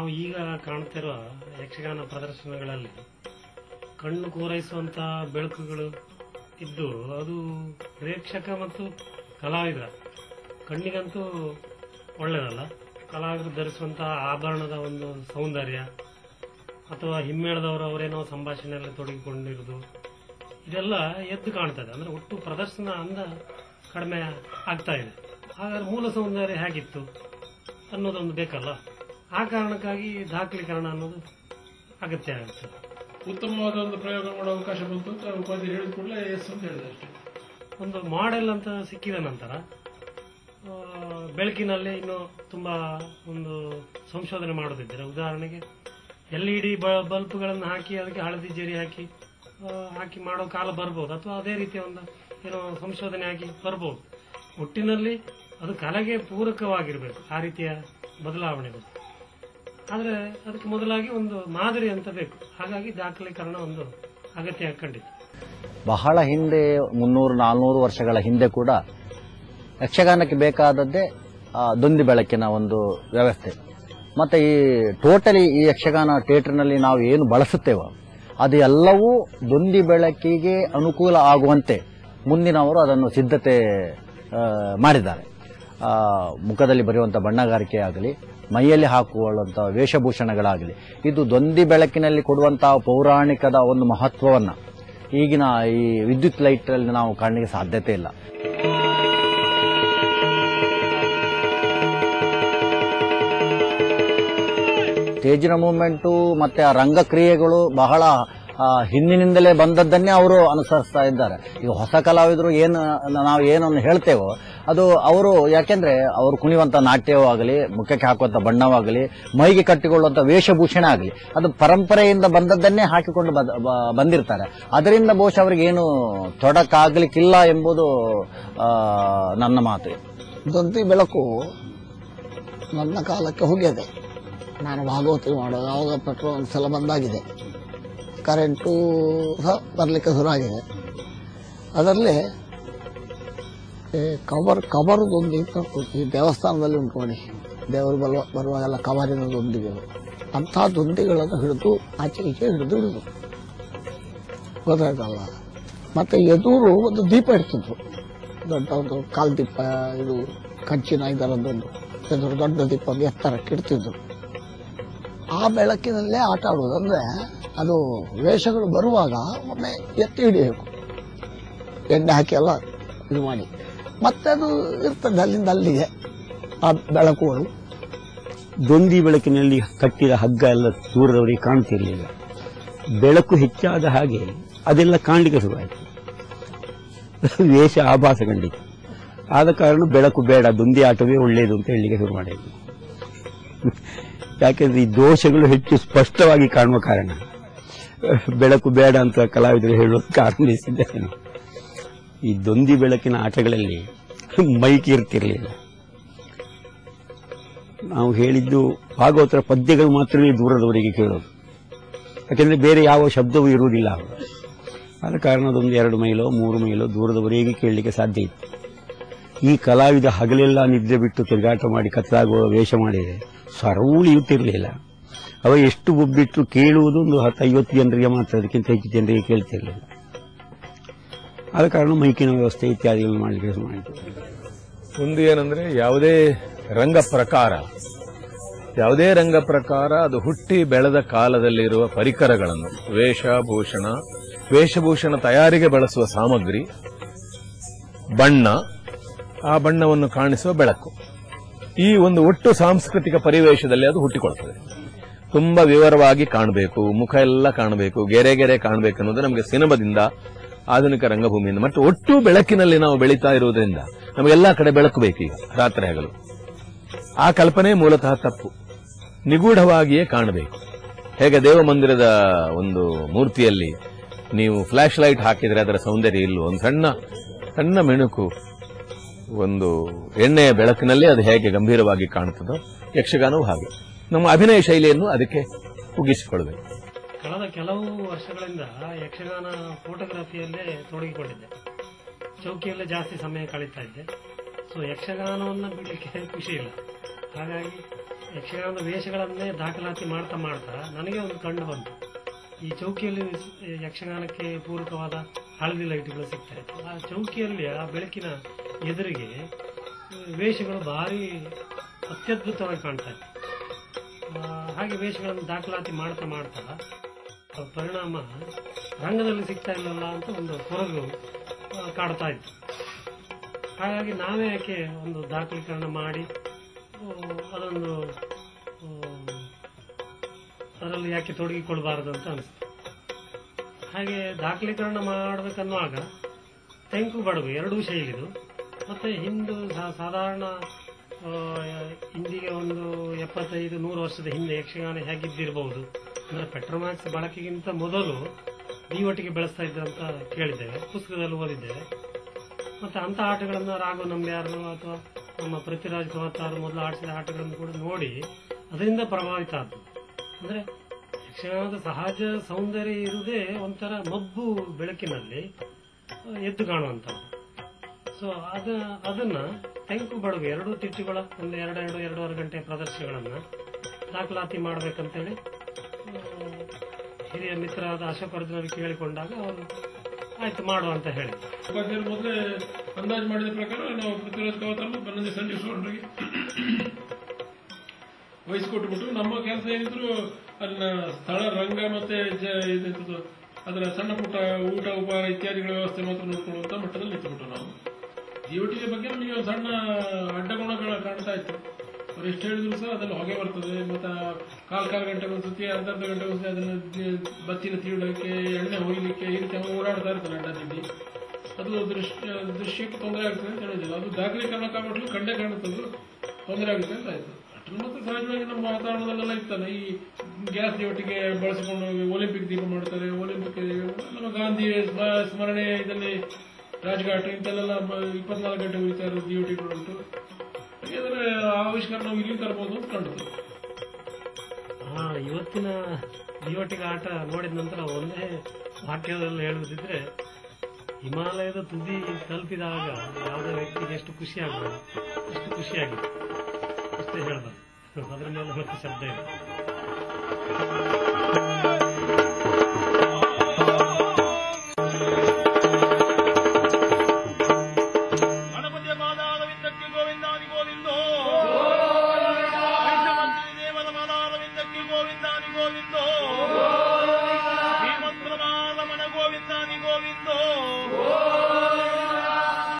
ನಾವು ಈಗ ಕಾಣ್ತಿರುವ ಯಕ್ಷಗಾನ ಪ್ರದರ್ಶನಗಳಲ್ಲಿ ಕಣ್ಣು ಕೋರೈಸುವಂತಹ ಬೆಳಕುಗಳು ಇದ್ದು ಅದು ಪ್ರೇಕ್ಷಕ ಮತ್ತು ಕಲಾವಿದರ ಕಣ್ಣಿಗಂತೂ ಒಳ್ಳೆಯದಲ್ಲ. ಕಲಾವಿದರು ಧರಿಸುವಂತಹ ಆಭರಣದ ಒಂದು ಸೌಂದರ್ಯ ಅಥವಾ ಹಿಮ್ಮೇಳದವರು ಅವರೇನೋ ಸಂಭಾಷಣೆಯಲ್ಲಿ ತೊಡಗಿಕೊಂಡಿರುವುದು ಇದೆಲ್ಲ ಎದ್ದು ಕಾಣ್ತದೆ. ಅಂದ್ರೆ ಒಟ್ಟು ಪ್ರದರ್ಶನ ಅಂದ ಕಡಿಮೆ ಆಗ್ತಾ ಇದೆ. ಹಾಗಾದ್ರೆ ಮೂಲ ಸೌಂದರ್ಯ ಹೇಗಿತ್ತು ಅನ್ನೋದೊಂದು ಬೇಕಲ್ಲ. ಆ ಕಾರಣಕ್ಕಾಗಿ ದಾಖಲೀಕರಣ ಅನ್ನೋದು ಅಗತ್ಯ ಆಗುತ್ತೆ. ಉತ್ತಮವಾದ ಒಂದು ಪ್ರಯೋಗ ಮಾಡೋ ಅವಕಾಶ ಬಂತು ಅಂತ ಉಪಾಧಿ ಹೇಳಿದ ಕೂಡಲೇ ಎಸ್ ಅಂತ ಹೇಳಿದೆ ಅಷ್ಟೇ. ಒಂದು ಮಾಡೆಲ್ ಅಂತ ಸಿಕ್ಕಿದ ನಂತರ ಬೆಳಕಿನಲ್ಲಿ ಇನ್ನು ತುಂಬಾ ಒಂದು ಸಂಶೋಧನೆ ಮಾಡೋದಿದ್ದರೆ, ಉದಾಹರಣೆಗೆ LED ಬಲ್ಬ್ಗಳನ್ನು ಹಾಕಿ ಅದಕ್ಕೆ ಹಳದಿ ಜರಿ ಹಾಕಿ ಮಾಡೋ ಕಾಲ ಬರ್ಬೋದು, ಅಥವಾ ಅದೇ ರೀತಿಯ ಒಂದು ಏನೋ ಸಂಶೋಧನೆ ಆಗಿ ಬರ್ಬೋದು. ಒಟ್ಟಿನಲ್ಲಿ ಅದು ಕಲೆಗೆ ಪೂರಕವಾಗಿರಬೇಕು, ಆ ರೀತಿಯ ಬದಲಾವಣೆಗಳು. ಆದರೆ ಅದಕ್ಕೆ ಮೊದಲಾಗಿ ಒಂದು ಮಾದರಿ ಅಂತ ಬೇಕು. ಹಾಗಾಗಿ ದಾಖಲೀಕರಣ ಒಂದು ಅಗತ್ಯ ಕಂಡಿದೆ. ಬಹಳ ಹಿಂದೆ 300-400 ವರ್ಷಗಳ ಹಿಂದೆ ಕೂಡ ಯಕ್ಷಗಾನಕ್ಕೆ ಬೇಕಾದದ್ದೇ ದೊಂದಿ ಬೆಳಕಿನ ಒಂದು ವ್ಯವಸ್ಥೆ. ಮತ್ತೆ ಈ ಟೋಟಲಿ ಈ ಯಕ್ಷಗಾನ ಥಿಯೇಟರ್ನಲ್ಲಿ ನಾವು ಏನು ಬಳಸುತ್ತೇವೋ ಅದು ಎಲ್ಲವೂ ದೊಂದಿ ಬೆಳಕಿಗೆ ಅನುಕೂಲ ಆಗುವಂತೆ ಮುಂದಿನವರು ಅದನ್ನು ಸಿದ್ಧತೆ ಮಾಡಿದ್ದಾರೆ. ಮುಖದಲ್ಲಿ ಬರೆಯುವಂಥ ಬಣ್ಣಗಾರಿಕೆ ಆಗಲಿ, ಮೈಯಲ್ಲಿ ಹಾಕುವಂತಹ ವೇಷಭೂಷಣಗಳಾಗಲಿ, ಇದು ದೊಂದಿ ಬೆಳಕಿನಲ್ಲಿ ಕೊಡುವಂತಹ ಪೌರಾಣಿಕದ ಒಂದು ಮಹತ್ವವನ್ನು ಈಗಿನ ಈ ವಿದ್ಯುತ್ ಲೈಟ್ ಅಲ್ಲಿ ನಾವು ಕಾಣಲಿಕ್ಕೆ ಸಾಧ್ಯತೆ ಇಲ್ಲ. ಸ್ಟೇಜಿನ ಮೂವ್ಮೆಂಟು ಮತ್ತೆ ಆ ರಂಗಕ್ರಿಯೆಗಳು ಬಹಳ ಹಿಂದಿನಿಂದಲೇ ಬಂದದ್ದನ್ನೇ ಅವರು ಅನುಸರಿಸ್ತಾ ಇದ್ದಾರೆ. ಈಗ ಹೊಸ ಕಲಾವಿದರು ನಾವು ಏನನ್ನು ಹೇಳ್ತೇವೋ ಅದು ಅವರು, ಯಾಕೆಂದ್ರೆ ಅವರು ಕುಣಿಯುವಂತ ನಾಟ್ಯವೂ ಆಗಲಿ, ಮುಖಕ್ಕೆ ಹಾಕುವಂತ ಬಣ್ಣವಾಗಲಿ, ಮೈಗೆ ಕಟ್ಟಿಕೊಳ್ಳುವಂತ ವೇಷಭೂಷಣ ಆಗಲಿ, ಅದು ಪರಂಪರೆಯಿಂದ ಬಂದದ್ದನ್ನೇ ಹಾಕಿಕೊಂಡು ಬಂದಿರ್ತಾರೆ. ಅದರಿಂದ ಬಹುಶಃ ಅವರಿಗೆ ಏನು ತೊಡಕಾಗಲಿಕ್ಕಿಲ್ಲ ಎಂಬುದು ನನ್ನ ಮಾತು. ದೊಂದಿ ಬೆಳಕು ನನ್ನ ಕಾಲಕ್ಕೆ ಹೋಗಿದೆ. ನಾನು ಭಾಗವತಿ ಮಾಡೋದು ಆವಾಗ ಪೆಟ್ರೋಲ್ ಒಂದ್ಸಲ ಬಂದಾಗಿದೆ, ಕರೆಂಟು ಸಹ ಬರಲಿಕ್ಕೆ ಶುರು ಆಗಿದೆ. ಅದರಲ್ಲಿ ಕಬರದೊಂದಿ ಈ ದೇವಸ್ಥಾನದಲ್ಲಿ ಉಂಟು ನೋಡಿ, ದೇವರು ಬರುವಾಗೆಲ್ಲ ಕಬರಿನ ದೊಂದಿಗಳು, ಅಂಥ ದೊಂದಿಗಳನ್ನು ಹಿಡಿದು ಆಚೆ ಈಚೆ ಹಿಡಿದು ಗೊತ್ತಾಯ್ತಲ್ಲ. ಮತ್ತೆ ಎದುರು ಒಂದು ದೀಪ ಇಡ್ತಿದ್ರು, ದೊಡ್ಡ ಒಂದು ಕಾಲ್ ದೀಪ, ಇದು ಕಂಚಿನ ಇದರದ್ದೊಂದು ಎದುರು ದೊಡ್ಡ ದೀಪ ಒಂದು ಎತ್ತರಕ್ಕೆ ಇಡ್ತಿದ್ರು. ಆ ಬೆಳಕಿನಲ್ಲೇ ಆಟ ಆಡುವುದು. ಅಂದ್ರೆ ಅದು ವೇಷಗಳು ಬರುವಾಗ ಒಮ್ಮೆ ಎತ್ತಿ ಹಿಡಿಯಬೇಕು, ಎಣ್ಣೆ ಹಾಕಿ ಎಲ್ಲ ಇದು ಮಾಡಿ, ಮತ್ತೆ ಅದು ಇರ್ತದೆ ಅಲ್ಲಿಂದ ಅಲ್ಲಿಗೆ ಆ ಬೆಳಕುಗಳು. ದೊಂದಿ ಬೆಳಕಿನಲ್ಲಿ ಕಟ್ಟಿದ ಹಗ್ಗ ಎಲ್ಲ ದೂರದವರಿಗೆ ಕಾಣ್ತಿರ್ಲಿಲ್ಲ. ಬೆಳಕು ಹೆಚ್ಚಾದ ಹಾಗೆ ಅದೆಲ್ಲ ಕಾಣಲಿಕ್ಕೆ ಶುರುವಾಯಿತು, ವೇಷ ಆಭಾಸ ಕಂಡಿತು. ಆದ ಕಾರಣ ಬೆಳಕು ಬೇಡ, ದೊಂದಿ ಆಟವೇ ಒಳ್ಳೆಯದು ಅಂತ ಹೇಳಲಿಕ್ಕೆ ಶುರು ಮಾಡಿದ್ರು. ಯಾಕೆಂದ್ರೆ ಈ ದೋಷಗಳು ಹೆಚ್ಚು ಸ್ಪಷ್ಟವಾಗಿ ಕಾಣುವ ಕಾರಣ ಬೆಳಕು ಬೇಡ ಅಂತ ಕಲಾವಿದರು ಹೇಳೋದಕ್ಕೆ ಆರಂಭಿಸಿದ್ದಾರೆ. ಈ ದೊಂದಿ ಬೆಳಕಿನ ಆಟಗಳಲ್ಲಿ ಮೈಕ್ ಇರ್ತಿರಲಿಲ್ಲ. ನಾವು ಹೇಳಿದ್ದು ಭಾಗವತರ ಪದ್ಯಗಳು ಮಾತ್ರವೇ ದೂರದವರಿಗೆ ಕೇಳೋದು, ಯಾಕೆಂದ್ರೆ ಬೇರೆ ಯಾವ ಶಬ್ದವೂ ಇರುವುದಿಲ್ಲ. ಆದ ಕಾರಣ ಅದೊಂದು 2 ಮೈಲೋ 3 ಮೈಲೋ ದೂರದವರೆಗೆ ಕೇಳಲಿಕ್ಕೆ ಸಾಧ್ಯ ಇತ್ತು. ಈ ಕಲಾವಿದ ಹಗಲೆಲ್ಲ ನಿದ್ರೆ ಬಿಟ್ಟು ತಿರುಗಾಟ ಮಾಡಿ ಕತ್ತಲಾಗುವ ವೇಷ ಮಾಡಿದರೆ ಸ್ವರವೂ ಉಳಿಯುತ್ತಿರಲಿಲ್ಲ. ಅವ ಎಷ್ಟು ಒಬ್ಬಿಟ್ಟು ಕೇಳುವುದು ಒಂದು 10-50 ಜನರಿಗೆ ಮಾತ್ರ, ಅದಕ್ಕಿಂತ ಹೆಚ್ಚು ಜನರಿಗೆ ಕೇಳ್ತಿರಲಿಲ್ಲ. ಆದ ಕಾರಣ ಮೈಕಿನ ವ್ಯವಸ್ಥೆ ಇತ್ಯಾದಿಗಳನ್ನು ಮಾಡಲಿಕ್ಕೆ ಶುರು ಮಾಡಿತು. ಒಂದು ಏನಂದ್ರೆ ಯಾವುದೇ ರಂಗ ಪ್ರಕಾರ ಅದು ಹುಟ್ಟಿ ಬೆಳೆದ ಕಾಲದಲ್ಲಿರುವ ಪರಿಕರಗಳನ್ನು, ವೇಷಭೂಷಣ ತಯಾರಿಗೆ ಬಳಸುವ ಸಾಮಗ್ರಿ, ಬಣ್ಣ, ಆ ಬಣ್ಣವನ್ನು ಕಾಣಿಸುವ ಬೆಳಕು, ಈ ಒಂದು ಒಟ್ಟು ಸಾಂಸ್ಕೃತಿಕ ಪರಿವೇಶದಲ್ಲಿ ಅದು ಹುಟ್ಟಿಕೊಳ್ತದೆ. ತುಂಬಾ ವಿವರವಾಗಿ ಕಾಣಬೇಕು, ಮುಖ ಎಲ್ಲ ಕಾಣಬೇಕು, ಗೆರೆ ಕಾಣಬೇಕು ಅನ್ನೋದು ನಮಗೆ ಸಿನಿಮಾದಿಂದ, ಆಧುನಿಕ ರಂಗಭೂಮಿಯಿಂದ ಮತ್ತು ಒಟ್ಟು ಬೆಳಕಿನಲ್ಲಿ ನಾವು ಬೆಳೀತಾ ಇರುವುದರಿಂದ ನಮಗೆಲ್ಲಾ ಕಡೆ ಬೆಳಕು ಬೇಕೀಗ, ರಾತ್ರಿ ಹಗಲು. ಆ ಕಲ್ಪನೆ ಮೂಲತಃ ತಪ್ಪು. ನಿಗೂಢವಾಗಿಯೇ ಕಾಣಬೇಕು. ಹೇಗೆ ದೇವಮಂದಿರದ ಒಂದು ಮೂರ್ತಿಯಲ್ಲಿ ನೀವು ಫ್ಲಾಶ್ ಲೈಟ್ ಹಾಕಿದ್ರೆ ಅದರ ಸೌಂದರ್ಯ ಇಲ್ಲವೋ, ಒಂದು ಸಣ್ಣ ಮೆಣುಕು, ಒಂದು ಎಣ್ಣೆಯ ಬೆಳಕಿನಲ್ಲಿ ಅದು ಹೇಗೆ ಗಂಭೀರವಾಗಿ ಕಾಣುತ್ತದೋ, ಯಕ್ಷಗಾನವೂ ಹಾಗೆ. ನಮ್ಮ ಅಭಿನಯ ಶೈಲಿಯನ್ನು ಅದಕ್ಕೆ ಕುಗ್ಗಿಸಿಕೊಳ್ಳಬೇಕು. ಕಳೆದ ಕೆಲವು ವರ್ಷಗಳಿಂದ ಯಕ್ಷಗಾನ ಫೋಟೋಗ್ರಫಿಯಲ್ಲೇ ತೊಡಗಿಕೊಂಡಿದ್ದೆ. ಚೌಕಿಯಲ್ಲೇ ಜಾಸ್ತಿ ಸಮಯ ಕಳೀತಾ ಇದ್ದೆ. ಸೊ ಯಕ್ಷಗಾನವನ್ನು ಬಿಡಲಿಕ್ಕೆ ಖುಷಿ ಇಲ್ಲ. ಹಾಗಾಗಿ ಯಕ್ಷಗಾನದ ವೇಷಗಳನ್ನೇ ದಾಖಲಾತಿ ಮಾಡ್ತಾ ಮಾಡ್ತಾ ನನಗೆ ಒಂದು ಕಂಡು ಬಂತು. ಈ ಚೌಕಿಯಲ್ಲಿ ಯಕ್ಷಗಾನಕ್ಕೆ ಪೂರಕವಾದ ಹಳದಿ ಲೈಟ್ಗಳು ಸಿಗ್ತಾ ಇತ್ತು. ಆ ಚೌಕಿಯಲ್ಲಿ ಆ ಬೆಳಕಿನ ಎದುರಿಗೆ ವೇಷಗಳು ಭಾರಿ ಅತ್ಯದ್ಭುತವಾಗಿ ಕಾಣ್ತಾ ಇತ್ತು. ಹಾಗೆ ವೇಷಗಳನ್ನು ದಾಖಲಾತಿ ಮಾಡ್ತಾ ಮಾಡ್ತಾ ಪರಿಣಾಮ ರಂಗದಲ್ಲಿ ಸಿಗ್ತಾ ಇಲ್ಲಲ್ಲ ಅಂತ ಒಂದು ಕೊರಗು ಕಾಡ್ತಾ ಇತ್ತು. ಹಾಗಾಗಿ ನಾವೇ ಯಾಕೆ ಒಂದು ದಾಖಲೀಕರಣ ಮಾಡಿ ಅದೊಂದು ಅದರಲ್ಲಿ ಯಾಕೆ ತೊಡಗಿಕೊಳ್ಬಾರದು ಅಂತ ಅನಿಸ್ತು. ಹಾಗೆ ದಾಖಲೀಕರಣ ಮಾಡಬೇಕನ್ನುವಾಗ ತೆಂಕು ಬಡಗು ಎರಡೂ ಶೈಲಿದು. ಮತ್ತೆ ಹಿಂದೂ ಸಾಧಾರಣ ಇಂದಿಗೆ ಒಂದು 75-100 ವರ್ಷದ ಹಿಂದೆ ಯಕ್ಷಗಾನ ಹೇಗಿದ್ದಿರಬಹುದು ಅಂದ್ರೆ ಪೆಟ್ರೋಮ್ಯಾಕ್ಸ್ ಬಳಕೆಗಿಂತ ಮೊದಲು ದೀವಟಿಗೆ ಬೆಳೆಸ್ತಾ ಇದ್ದಂತ ಕೇಳಿದ್ದೇವೆ, ಪುಸ್ತಕದಲ್ಲಿ ಓದಿದ್ದೇವೆ. ಮತ್ತೆ ಅಂತ ಆಟಗಳನ್ನ ರಾಘವ ನಂಬ್ಯಾರು ಅಥವಾ ನಮ್ಮ ಪೃಥ್ವಿರಾಜ್ ಕವತ್ತಾರು ಮೊದಲು ಆಡಿಸಿದ ಆಟಗಳನ್ನು ಕೂಡ ನೋಡಿ ಅದರಿಂದ ಪ್ರಭಾವಿತ ಆದ್ದು. ಅಂದ್ರೆ ಯಕ್ಷಗಾನದ ಸಹಜ ಸೌಂದರ್ಯ ಇರುವುದೇ ಒಂಥರ ಮಬ್ಬು ಬೆಳಕಿನಲ್ಲಿ ಎದ್ದು ಕಾಣುವಂಥದ್ದು. ಸೊ ಅದನ್ನ ತೆಂಕು ಬಡಗು ಎರಡೂ ತಿಟ್ಟುಗಳ ಒಂದು 2-2.5 ಗಂಟೆ ಪ್ರದರ್ಶನಗಳನ್ನ ದಾಖಲಾತಿ ಮಾಡಬೇಕಂತೇಳಿ ಹಿರಿಯ ಮಿತ್ರರಾದ ಅಶೋಕ್ ಅರ್ಜುನರು ಕೇಳಿಕೊಂಡಾಗ ಅವರು ಆಯ್ತು ಮಾಡುವ ಅಂತ ಹೇಳಿ ಉಪಾಧ್ಯಾಯರು ಮೊದಲೇ ಅಂದಾಜು ಮಾಡಿದ ಪ್ರಕಾರ ನಾವು ಪೃಥ್ವಿರಾಜ್ ಕವತಾರು ಬನ್ನಂಜೆ ಸಂಜೀವ್ ಸೋಣರಿಗೆ ವಹಿಸಿಕೊಟ್ಬಿಟ್ಟು ನಮ್ಮ ಕೆಲಸ ಏನಿದ್ರು ಅಲ್ಲಿನ ಸ್ಥಳ ರಂಗ ಮತ್ತೆ ಅದರ ಸಣ್ಣ ಪುಟ್ಟ ಊಟ ಉಪಹಾರ ಇತ್ಯಾದಿಗಳ ವ್ಯವಸ್ಥೆ ಮಾತ್ರ ನೋಡ್ಕೊಳ್ಳುವಂತ ಮಟ್ಟದಲ್ಲಿ ನಿಂತುಬಿಟ್ಟು ನಾವು ದೀವಟಿಗೆ ಬಗ್ಗೆ ನಮಗೆ ಒಂದು ಸಣ್ಣ ಅಡ್ಡಗುಣಗಳು ಕಾಣ್ತಾ ಇತ್ತು. ಅವ್ರು ಎಷ್ಟು ಹೇಳಿದ್ರು ಸಹ ಅದ್ರಲ್ಲಿ ಹೊಗೆ ಬರ್ತದೆ, ಮತ್ತೆ ಕಾಲ್ ಗಂಟೆಗೆ ಒಂದ್ಸತಿ ಅರ್ಧ ಗಂಟೆ ಒಂದ್ಸತಿ ಅದನ್ನ ಬತ್ತಿನ ತೀಡೋಕೆ ಎಣ್ಣೆ ಹೊಯ್ಲಿಕ್ಕೆ ಈ ರೀತಿ ಓಡಾಡ್ತಾ ಇರ್ತಾರೆ ಅಡ್ಡ ದಿಡ್ಡಿ. ಅದು ದೃಶ್ಯಕ್ಕೆ ತೊಂದರೆ ಆಗ್ತದೆ ಅಂತ ಹೇಳಿದಿಲ್ಲ. ಅದು ದಾಖಲೀಕರಣ ಕಾಪಾಡಲು ಕಂಡೇ ಕಾಣುತ್ತದೆ, ತೊಂದರೆ ಆಗುತ್ತೆ ಅಂತ ಆಯ್ತು. ಅಷ್ಟ್ರ ಮತ್ತೆ ಸಹಜವಾಗಿ ನಮ್ಮ ವಾತಾವರಣದಲ್ಲೆಲ್ಲ ಇರ್ತಲ್ಲ, ಈ ಗ್ಯಾಸ್ ಒಟ್ಟಿಗೆ ಬಳಸಿಕೊಂಡು ಒಲಿಂಪಿಕ್ ದೀಪ ಮಾಡ್ತಾರೆ. ಒಲಿಂಪಿಕ್ ನಮ್ಮ ಗಾಂಧಿ ಸ್ಮರಣೆ ಇದರಲ್ಲಿ ರಾಜ್ಘಾಟ್ ಇಂಥಲ್ಲೆಲ್ಲ 24 ಗಂಟೆ ಉಳಿತಾ ಇರೋ ಡಿಯೂಟಿಗಳು ಉಂಟು. ಹಾಗೆ ಅದರ ಆವಿಷ್ಕಾರ ನಾವು ಇಲ್ಲಿ ತರಬಹುದು ಅಂತ ಕಂಡಿತು. ಇವತ್ತಿನ ಡಿಯೋಟಿಗೆ ಆಟ ನೋಡಿದ ನಂತರ ಒಂದೇ ವಾಕ್ಯದಲ್ಲಿ ಹೇಳುವುದಿದ್ರೆ, ಹಿಮಾಲಯದ ತುದಿ ತಲುಪಿದಾಗ ಯಾವುದೇ ವ್ಯಕ್ತಿಗೆ ಎಷ್ಟು ಖುಷಿ ಆಗ್ಬೋದು ಅಷ್ಟು ಖುಷಿಯಾಗಿದೆ ಅಷ್ಟೇ ಹೇಳ್ಬಾರ್ದು. ಅದರ ಮೇಲೆ ಮತ್ತೆ ಶಬ್ದ ಇದೆ.